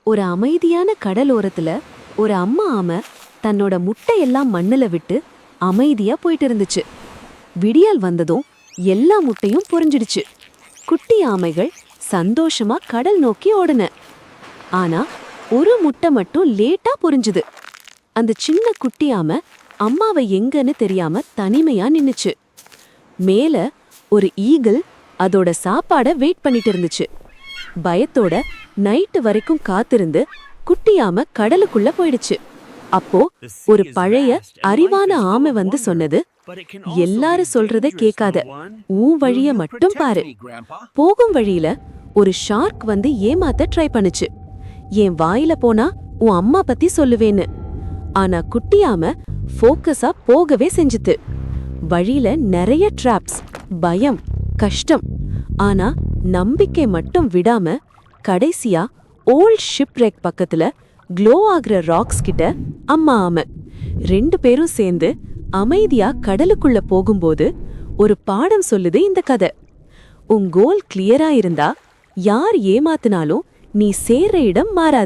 ஒரு அமைதியான கடலோரத்துல ஒரு அம்மா ஆமை தன்னோட முட்டையெல்லாம் மண்ணுல விட்டு அமைதியா போயிட்டு இருந்துச்சு. விடியல் வந்ததும் எல்லா முட்டையும் பொரிஞ்சிடுச்சு. குட்டி ஆமைகள் சந்தோஷமா கடல் நோக்கி ஓடுன. ஆனா ஒரு முட்டை மட்டும் லேட்டா பொரிஞ்சுது. அந்த சின்ன குட்டி ஆமை அம்மாவை எங்கன்னு தெரியாம தனிமையா நின்னுச்சு. மேல ஒரு ஈகிள் அதோட சாப்பாட வெயிட் பண்ணிட்டு இருந்துச்சு. பயத்தோட நைட்டு வரைக்கும் காத்திருந்து குட்டியாம கடலுக்குள்ள போயிடுச்சு. அப்போ ஒரு பழைய அறிவான ஆமை வந்து சொன்னது, எல்லாரும் சொல்றத கேட்காத, உன் வழிய மட்டும் பாரு. போகும் வழியில ஒரு ஷார்க் வந்து ஏமாத்த ட்ரை பண்ணுச்சு. என் வாயில போனா உன் அம்மா பத்தி சொல்லுவேன்னு. ஆனா குட்டியாம ஃபோக்கஸா போகவே செஞ்சுது. வழியில நிறைய ட்ராப்ஸ், பயம், கஷ்டம். ஆனா நம்பிக்கை மட்டும் விடாம கடைசியா ஓல்ட் ஷிப்ரெக் பக்கத்துல க்ளோ ஆகுற ராக்ஸ் கிட்ட அம்மா ஆமை 2 பேரும் சேர்ந்து அமைதியா கடலுக்குள்ள போகும்போது ஒரு பாடம் சொல்லுது இந்த கதை. உன் கோல் கிளியரா இருந்தா யார் ஏமாத்தினாலும் நீ சேர்ற இடம் மாறாது.